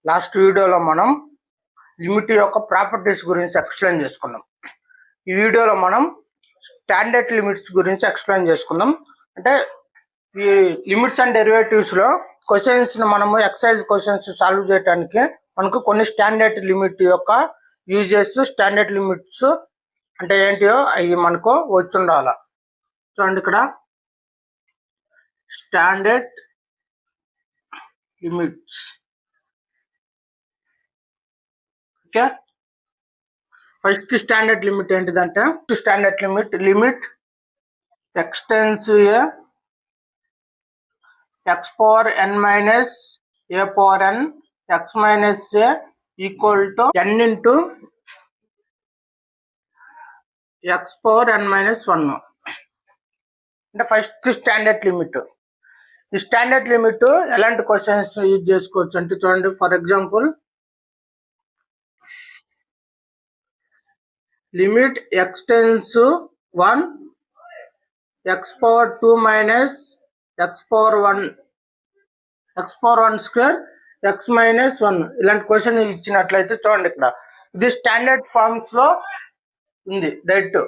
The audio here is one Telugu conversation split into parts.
లాస్ట్ వీడియోలో మనం లిమిట్ యొక్క ప్రాపర్టీస్ గురించి ఎక్స్ప్లెయిన్ చేసుకున్నాం. ఈ వీడియోలో మనం స్టాండర్డ్ లిమిట్స్ గురించి ఎక్స్ప్లెయిన్ చేసుకుందాం. అంటే ఈ లిమిట్స్ అండ్ డెరివేటివ్స్ లో క్వశ్చన్స్ మనము ఎక్సర్సైజ్ క్వశ్చన్స్ సాల్వ్ చేయడానికి మనకు కొన్ని స్టాండర్డ్ లిమిట్ యొక్క యూజెస్, స్టాండర్డ్ లిమిట్స్ అంటే ఏంటియో అవి మనకు వచ్చి ఉండాలి. చూడండి ఇక్కడ standard limits. Okay, first standard limit ఏంటిదంటే standard limit x tends to x power n minus a power n x minus a equal to n into x power n minus 1 అంటే ఫస్ట్ స్టాండర్డ్ లిమిట్. ఈ స్టాండర్డ్ లిమిట్ ఎలాంటి క్వశ్చన్స్ యూజ్ చేసుకోవచ్చు అంటే చూడండి, for example limit x tends to 1 x power 2 minus x power 1 square x minus 1 ఇలాంటి క్వశ్చన్ ఇచ్చినట్లయితే చూడండి, ఇక్కడ ఇది స్టాండర్డ్ ఫార్మ్స్ లో ఉంది. డైరెక్ట్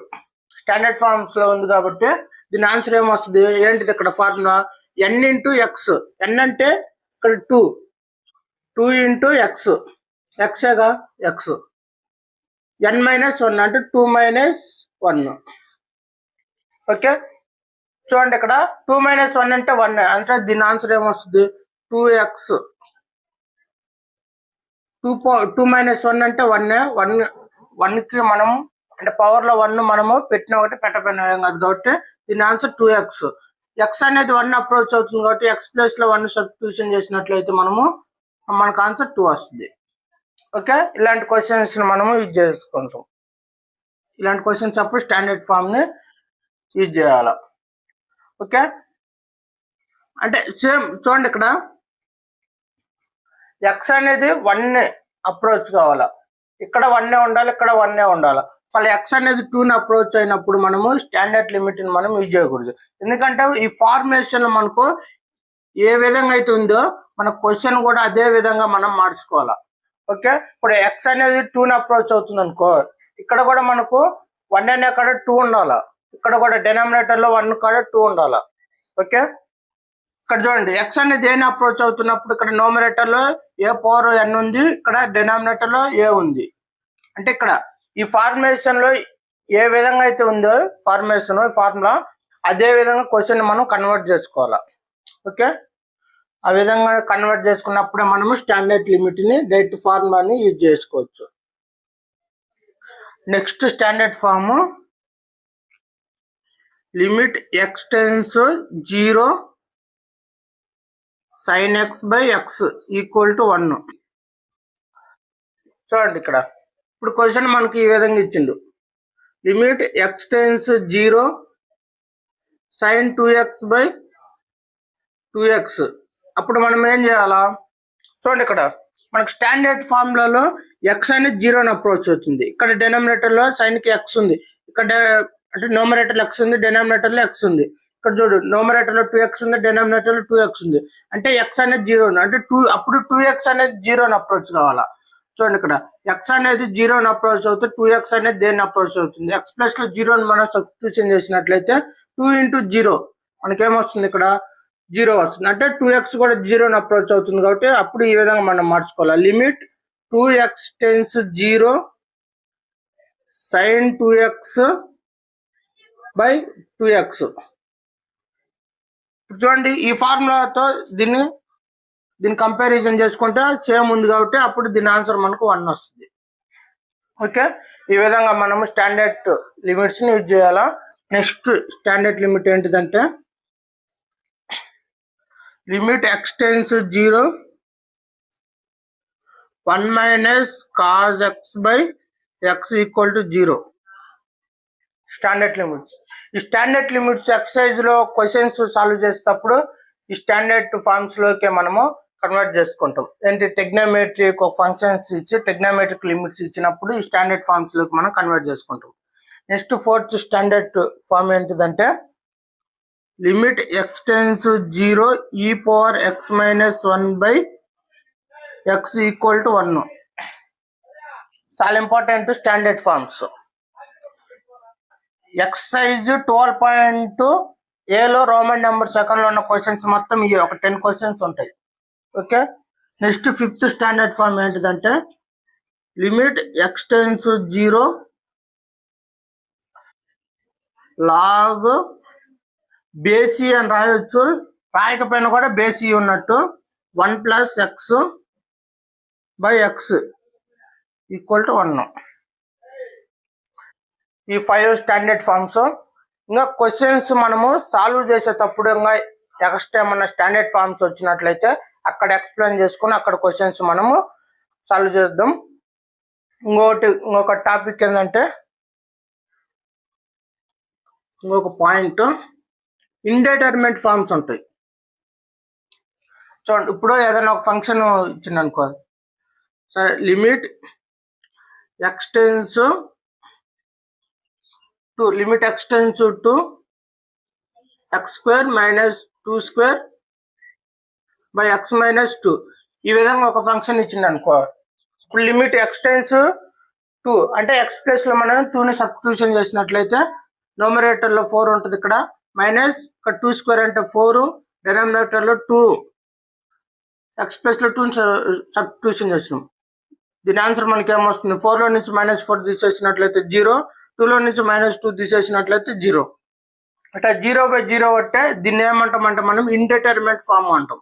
స్టాండర్డ్ ఫార్మ్స్ లో ఉంది కాబట్టి దీని ఆన్సర్ ఏమొస్తుంది, ఏంటిది ఇక్కడ formula n into x. n అంటే ఇక్కడ 2 ఇంటూ ఎక్స్, ఎక్సేగా ఎక్స్. n మైనస్ 1 అంటే 2 మైనస్ 1. ఓకే, చూడండి ఇక్కడ 2 మైనస్ 1 అంటే 1 అంటే దీని ఆన్సర్ ఏమొస్తుంది 2x. 2 మైనస్ 1 అంటే 1 కి మనం అంటే పవర్ లో 1 మనము పెట్టిన ఒకటి పెట్టపోయినా కాదు కాబట్టి దీని ఆన్సర్ 2x. x అనేది 1 అప్రోచ్ అవుతుంది కాబట్టి x ప్లేస్ లో 1 సబ్స్టిట్యూషన్ చేసినట్లయితే మనకు ఆన్సర్ 2 వస్తుంది. ఓకే, ఇలాంటి క్వశ్చన్స్ మనము యూజ్ చేసుకుంటాం. ఇలాంటి క్వశ్చన్స్ అప్పుడు స్టాండర్డ్ ఫామ్ ని యూజ్ చేయాలి. ఓకే, అంటే సేమ్ చూడండి ఇక్కడ ఎక్స్ అనేది 1 అప్రోచ్ కావాలా, ఇక్కడ 1 ఉండాలి, ఇక్కడ 1 ఉండాలి. మళ్ళీ ఎక్స్ అనేది 2 అప్రోచ్ అయినప్పుడు మనము స్టాండర్డ్ లిమిట్ ని మనం యూజ్ చేయకూడదు. ఎందుకంటే ఈ ఫార్ములేషన్ మనకు ఏ విధంగా అయితే ఉందో మన క్వశ్చన్ కూడా అదే విధంగా మనం మార్చుకోవాలా. ఓకే, ఇప్పుడు ఎక్స్ అనేది 2 అప్రోచ్ అవుతుంది అనుకో, ఇక్కడ కూడా మనకు 1 అనే కాడ 2 ఉండాలా, ఇక్కడ కూడా డినామినేటర్ లో 1 కాడ 2 ఉండాలా. ఓకే, ఇక్కడ చూడండి ఎక్స్ అనేది ఏని అప్రోచ్ అవుతున్నప్పుడు ఇక్కడ న్యూమరేటర్ లో ఏ పవర్ n ఉంది, ఇక్కడ డినామినేటర్ లో ఏ ఉంది. అంటే ఇక్కడ ఈ ఫార్ములేషన్ లో ఏ విధంగా అయితే ఉందో ఫార్ములా అదే విధంగా క్వశ్చన్ మనం కన్వర్ట్ చేసుకోవాలా. ఓకే, ఆ విధంగా కన్వర్ట్ చేసుకున్నప్పుడే మనము స్టాండర్డ్ లిమిట్ ని డైరెక్ట్ ఫార్ములాని యూజ్ చేసుకోవచ్చు. Next standard form limit x tends to 0 sin x by x equal to 1. చూడండి ఇక్కడ ఇప్పుడు క్వశ్చన్ మనకి ఈ విధంగా ఇచ్చిండు, limit x tends to 0 sin 2x by 2x. అప్పుడు మనం ఏం చేయాలా, చూడండి ఇక్కడ మనకి స్టాండర్డ్ ఫార్ములాలో x అనేది 0 అప్రోచ్ అవుతుంది, ఇక్కడ డినామినేటర్ లో సైన్ కి x ఉంది, ఇక్కడ అంటే న్యూమరేటర్ x ఉంది, డినామినేటర్ లో x ఉంది. ఇక్కడ చూడు న్యూమరేటర్ లో 2x ఉంది, డినామినేటర్ లో 2x ఉంది. అంటే x అనేది 0 అంటే 2 అప్పుడు 2x అనేది 0 అప్రోచ్ కావాలా. చూడండి ఇక్కడ x అనేది 0 అప్రోచ్ అవుతుంది, 2x అనేది దేని అప్రోచ్ అవుతుంది, x ప్లస్ లో 0 మనం సబ్స్టిట్యూషన్ చేసినట్లయితే 2 ఇంటూ 0 మనకేమొస్తుంది, ఇక్కడ 0 వస్తుంది. అంటే 2x కూడా 0 అప్రోచ్ అవుతుంది కాబట్టి అప్పుడు ఈ విధంగా మనం మార్చుకోవాలి. Limit 2x tends 0 sin 2x by 2x. చూడండి ఈ ఫార్ములాతో దీన్ని కంపారిజన్ చేసుకుంటే సేమ్ ఉంది కాబట్టి అప్పుడు దీని ఆన్సర్ మనకు 1 వస్తుంది. ఓకే, ఈ విధంగా మనము స్టాండర్డ్ లిమిట్స్ ని యూజ్ చేయాలా. నెక్స్ట్ స్టాండర్డ్ లిమిట్ ఏంటిదంటే limit x tends 0 1 minus cos x by x equal to 0. Standard limits. ఈ స్టాండర్డ్ లిమిట్స్ ఎక్సర్సైజ్ లో క్వశ్చన్స్ సాల్వ్ చేసేటప్పుడు ఈ స్టాండర్డ్ ఫార్మ్స్ లోకి మనము కన్వర్ట్ చేసుకుంటాం. ఏంటి టెగ్నోమెట్రిక్ ఫంక్షన్స్ ఇచ్చి టెగ్నోమెట్రిక్ లిమిట్స్ ఇచ్చినప్పుడు ఈ స్టాండర్డ్ ఫార్మ్స్ లోకి మనం కన్వర్ట్ చేసుకుంటాం. నెక్స్ట్ ఫోర్త్ స్టాండర్డ్ ఫార్మ్ ఏంటిదంటే limit x tends 0 e power x minus 1 by x equal to 1. చాలా ఇంపార్టెంట్ స్టాండర్డ్ ఫార్మ్స్. ఎక్సర్సైజ్ 12.2 ఏలో రోమన్ నెంబర్ సెకండ్లో ఉన్న క్వశ్చన్స్ మొత్తం ఇవి ఒక 10 క్వశ్చన్స్ ఉంటాయి. Okay, next 5th standard form ఏంటిదంటే limit x tends 0 log base అని రాయొచ్చు, రాయకపోయినా కూడా బేసి ఉన్నట్టు 1 + x/x ఈక్వల్ టు 1. ఈ 5 స్టాండర్డ్ ఫార్మ్స్. ఇంకా క్వశ్చన్స్ మనము సాల్వ్ చేసేటప్పుడు ఇంకా ఎక్స్ట్రా ఏమన్నా స్టాండర్డ్ ఫార్మ్స్ వచ్చినట్లయితే అక్కడ ఎక్స్ప్లెయిన్ చేసుకుని అక్కడ క్వశ్చన్స్ మనము సాల్వ్ చేద్దాం. ఇంకొక టాపిక్ ఏంటంటే ఇంకొక పాయింట్ ఇండెటర్మినేట్ ఫార్మ్స్ ఉంటాయి. చూడండి, ఇప్పుడు ఏదైనా ఒక ఫంక్షన్ ఇచ్చింది అనుకో, సరే limit x tends to limit x tends to x² - 2² by x - 2 ఈ విధంగా ఒక ఫంక్షన్ ఇచ్చింది అనుకో. ఇప్పుడు లిమిట్ x టెన్స్ 2 అంటే x ప్లేస్ లో మనం 2ని సబ్స్టిట్యూషన్ చేసినట్లయితే న్యూమరేటర్ లో 4 ఉంటుంది, ఇక్కడ మైనస్ ఇక్కడ 2² అంటే 4, డినామినేటర్ లో 2, x ప్లేస్ లో 2ని సబ్స్టిట్యూషన్ చేసినాం. దీని ఆన్సర్ మనకి ఏమొస్తుంది, 4లో నుంచి -4 తీసేసినట్లయితే 0, 2లో నుంచి -2 తీసేసినట్లయితే 0. అంటే 0/0 అంటే దీన్ని ఏమంటాం అంటే మనం ఇండెటర్మినేట్ ఫార్మ్ అంటాం.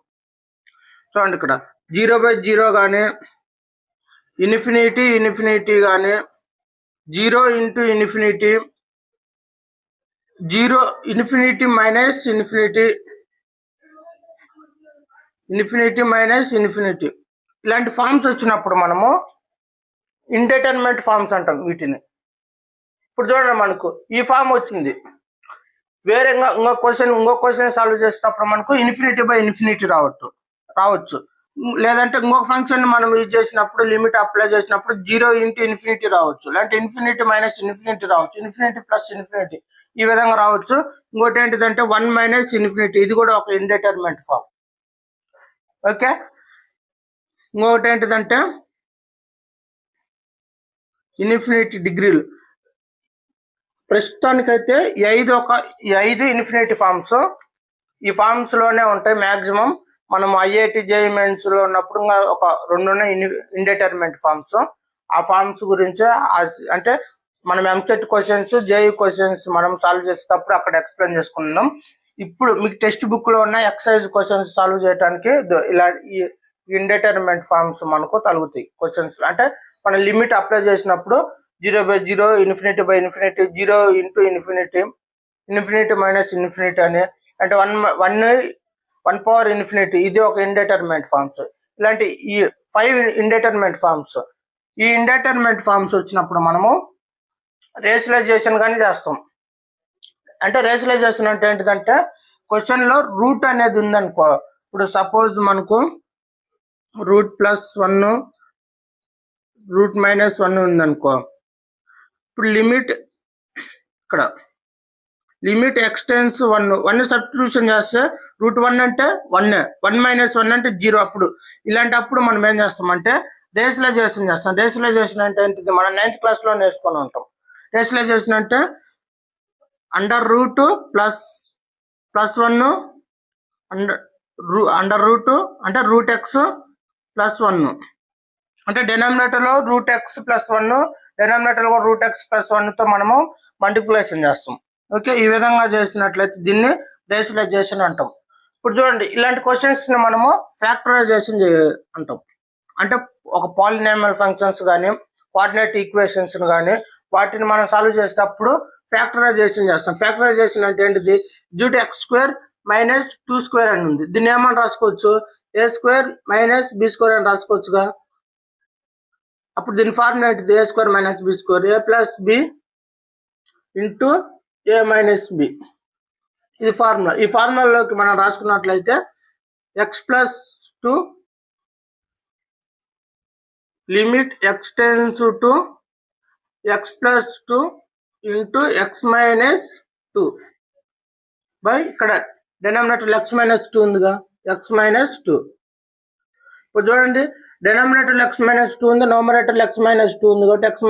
చూడండి, ఇక్కడ 0/0 కానీ ఇన్ఫినిటీ కానీ 0 × ఇన్ఫినిటీ, 0 ఇన్ఫినిటీ ఇన్ఫినిటీ ఇలాంటి ఫార్మ్స్ వచ్చినప్పుడు మనము ఇండెటర్మినేట్ ఫార్మ్స్ అంటాం వీటిని. ఇప్పుడు చూడండి, మనకు ఈ ఫార్మ్ వచ్చింది, వేరే ఇంకో క్వశ్చన్ సాల్వ్ చేసేటప్పుడు మనకు ఇన్ఫినిటీ రావచ్చు. లేదంటే ఇంకొక ఫంక్షన్ మనం యూజ్ చేసినప్పుడు లిమిట్ అప్లై చేసినప్పుడు 0 × ఇన్ఫినిటీ రావచ్చు, లేదంటే ఇన్ఫినిటీ రావచ్చు, ఇన్ఫినిటీ ఈ విధంగా రావచ్చు. ఇంకోటి ఏంటిదంటే 1 - ఇది కూడా ఒక ఇండెటర్మినేట్ ఫార్మ్. ఓకే, ఇంకొకటి ఏంటిదంటే ఇన్ఫినిటీ డిగ్రీలు. ప్రస్తుతానికైతే ఈ 5 ఇన్ఫినిటీ ఫార్మ్స్ ఈ ఫార్మ్స్ లోనే ఉంటాయి మ్యాక్సిమం. మనం IIT JEE మెయిన్స్ లో ఉన్నప్పుడు ఒక 2 ఇండెటర్మినేట్ ఫార్మ్స్. ఆ ఫార్మ్స్ గురించి అంటే మనం ఎంసెట్ క్వశ్చన్స్, JEE క్వశ్చన్స్ మనం సాల్వ్ చేసేటప్పుడు అక్కడ ఎక్స్ప్లెయిన్ చేసుకుందాం. ఇప్పుడు మీకు టెక్స్ట్ బుక్ లో ఉన్న ఎక్సర్సైజ్ క్వశ్చన్స్ సాల్వ్ చేయడానికి ఇలా ఇండెటర్మినేట్ ఫార్మ్స్ మనకు తగులుతాయి క్వశ్చన్స్. అంటే మనం లిమిట్ అప్లై చేసినప్పుడు 0/0, ఇన్ఫినిటీ బై ఇన్ఫినిటీ, 0 × ఇన్ఫినిటీ అని, అంటే 1/∞ ఇది ఒక ఇండెటర్మినేట్ ఫార్మ్స్. ఇలాంటి ఈ 5 ఇండెటర్మినేట్ ఫార్మ్స్. ఈ ఇండెటర్మినేట్ ఫార్మ్స్ వచ్చినప్పుడు మనము రేషనలైజేషన్ కానీ చేస్తాం. అంటే రేషనలైజేషన్ అంటే ఏంటిదంటే క్వశ్చన్ లో రూట్ అనేది ఉందనుకో. ఇప్పుడు సపోజ్ మనకు √+1 √-1 ఉందనుకో. ఇప్పుడు లిమిట్ ఇక్కడ లిమిట్ x టెన్స్ 1 సబ్స్టిట్యూషన్ చేస్తే √1 అంటే 1, 1 - 1 అంటే 0. అప్పుడు ఇలాంటప్పుడు మనం ఏం చేస్తామంటే రేషనలైజేషన్ చేస్తాం. రేషనలైజేషన్ అంటే ఏంటిది, మనం 9th క్లాస్లో నేర్చుకొని ఉంటాం. రేషనలైజేషన్ అంటే అండర్ రూట్ +1 అండర్ రూట్ అంటే √x +1 అంటే డినామినేటర్ లో √x +1, డినామినేటర్ లో √x +1తో మనము మల్టిప్లికేషన్ చేస్తాం. ఓకే, ఈ విధంగా చేసినట్లయితే దీన్ని రేషనలైజేషన్ అంటాం. ఇప్పుడు చూడండి, ఇలాంటి క్వశ్చన్స్ ని మనము ఫ్యాక్టరైజేషన్ అంటాం. అంటే ఒక పాలినామియల్ ఫంక్షన్స్ కానీ కోఆర్డినేట్ ఈక్వేషన్స్ కానీ వాటిని మనం సాల్వ్ చేసేటప్పుడు ఫ్యాక్టరైజేషన్ చేస్తాం. ఫ్యాక్టరైజేషన్ అంటే ఏంటిది, x² - 2² అని ఉంది. దీన్ని ఏమని రాసుకోవచ్చు, a² - b² అని రాసుకోవచ్చుగా. అప్పుడు దీని ఫార్ములా ఏంటిది, a² - b², a + b × a - b. ఇది ఫార్ములా. ఈ ఫార్ములాలోకి మనం రాసుకున్నట్లయితే x+2 limit x tends to x+2 × x - 2 by ఇక్కడ డినామినేటర్ x - 2 ఉందిగా, x - 2. ఇప్పుడు చూడండి, డినామినేటర్ ఎక్స్ మైనస్ 2 ఉంది, న్యూమరేటర్ ఎక్స్ మైనస్ 2 ఉంది కాబట్టి ఎక్స్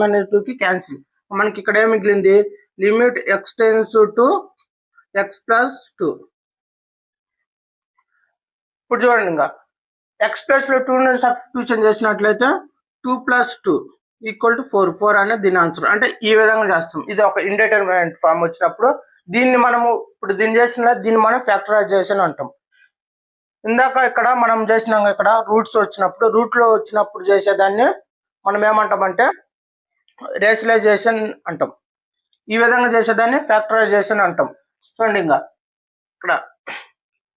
మైనస్ 2 కి క్యాన్సిల్. మనకి ఇక్కడ ఏం మిగిలింది, limit x tends to X plus 2. ఇప్పుడు చూడండి, ఇంకా ఎక్స్ ప్లస్ లో 2 సబ్స్టిట్యూషన్ చేసినట్లయితే 2 + 2 = 4 అనేది దీని ఆన్సర్. అంటే ఈ విధంగా చేస్తాం. ఇది ఒక ఇండిటర్మినెంట్ ఫామ్ వచ్చినప్పుడు దీన్ని మనము ఇప్పుడు దీన్ని మనం ఫ్యాక్టరైజేషన్ అంటాం. ఇందాక ఇక్కడ మనం చేసినాం, ఇక్కడ రూట్స్ వచ్చినప్పుడు రూట్ లో వచ్చినప్పుడు చేసేదాన్ని మనం ఏమంటామంటే రేషనలైజేషన్ అంటాం. ఈ విధంగా చేసేదాన్ని ఫ్యాక్టరైజేషన్ అంటాం. చూడండి, ఇంకా ఇక్కడ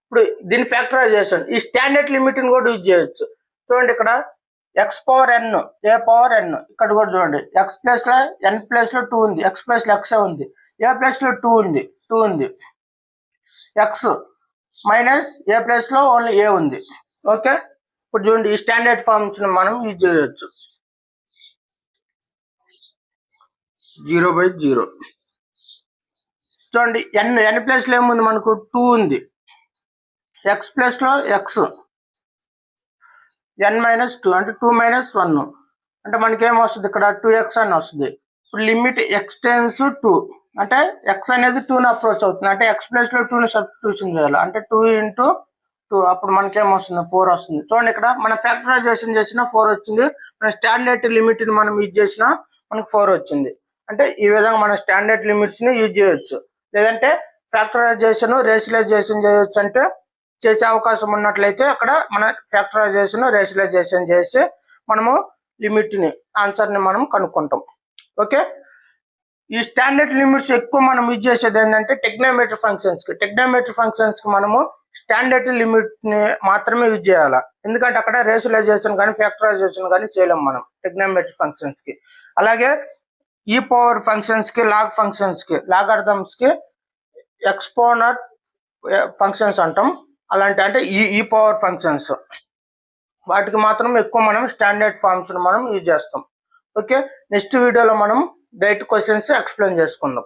ఇప్పుడు దీని ఫ్యాక్టరైజేషన్ ఈ స్టాండర్డ్ లిమిట్ ని కూడా యూజ్ చేయొచ్చు. చూడండి, ఇక్కడ ఎక్స్ పవర్ ఎన్, ఏ పవర్ ఎన్, ఇక్కడ కూడా చూడండి ఎక్స్ ప్లస్ లో ఎన్ ప్లస్ లో 2 ఉంది, ఎక్స్ ప్లస్ లో ఎక్స్ ఉంది, ఏ ప్లస్ లో 2 ఉంది, ఎక్స్ మైనస్ ఏ ప్లస్ లో ఓన్లీ ఏ ఉంది. ఓకే, ఇప్పుడు చూడండి ఈ స్టాండర్డ్ ఫార్మ్స్ ని మనం యూజ్ చేయొచ్చు. 0/0. చూడండి ఎన్ ప్లస్ లో ఏముంది, మనకు 2 ఉంది, ఎక్స్ ప్లస్ లో ఎక్స్, n - 2 అంటే 2 - 1 అంటే మనకి ఏం వస్తుంది, ఇక్కడ 2x అని వస్తుంది. ఇప్పుడు లిమిట్ ఎక్స్ టెన్స్ 2 అంటే ఎక్స్ అనేది 2ని అప్రోచ్ అవుతుంది, అంటే ఎక్స్ ప్లస్ లో 2ని సబ్స్టిట్యూషన్ చేయాలి, అంటే 2 × 2 అప్పుడు మనకి ఏం వస్తుంది, 4 వస్తుంది. చూడండి, ఇక్కడ మనం ఫ్యాక్టరైజేషన్ చేసిన 4 వచ్చింది, మన స్టాండర్డ్ లిమిట్ ని మనం యూజ్ చేసినా మనకు 4 వచ్చింది. అంటే ఈ విధంగా మన స్టాండర్డ్ లిమిట్స్ ని యూజ్ చేయొచ్చు. లేదంటే ఫ్యాక్టరైజేషన్ రేషనలైజేషన్ చేయొచ్చు. అంటే చేసే అవకాశం ఉన్నట్లయితే అక్కడ మన ఫ్యాక్టరైజేషన్ రేషనలైజేషన్ చేసి మనము లిమిట్ ని ఆన్సర్ ని మనం కనుక్కుంటాం. ఓకే, ఈ స్టాండర్డ్ లిమిట్స్ ఎక్కువ మనం యూజ్ చేసేది ఏంటంటే టెక్నోమెట్రీ ఫంక్షన్స్ కి మనము స్టాండర్డ్ లిమిట్ ని మాత్రమే యూజ్ చేయాలి. ఎందుకంటే అక్కడ రేషనలైజేషన్ కానీ ఫ్యాక్టరైజేషన్ కానీ చేయలేం మనం టెక్నోమెట్రీ ఫంక్షన్స్ కి. అలాగే ఈ పవర్ ఫంక్షన్స్ కి, లాగర్థమ్స్ కి ఎక్స్పోనెంట్ ఫంక్షన్స్ అంటాం. అలాంటి అంటే ఈ పవర్ ఫంక్షన్స్ వాటికి మాత్రం ఎక్కువ మనం స్టాండర్డ్ ఫార్మ్స్ మనం యూజ్ చేస్తాం. ఓకే, నెక్స్ట్ వీడియోలో మనం డైరెక్ట్ క్వశ్చన్స్ ఎక్స్ప్లెయిన్ చేసుకుందాం.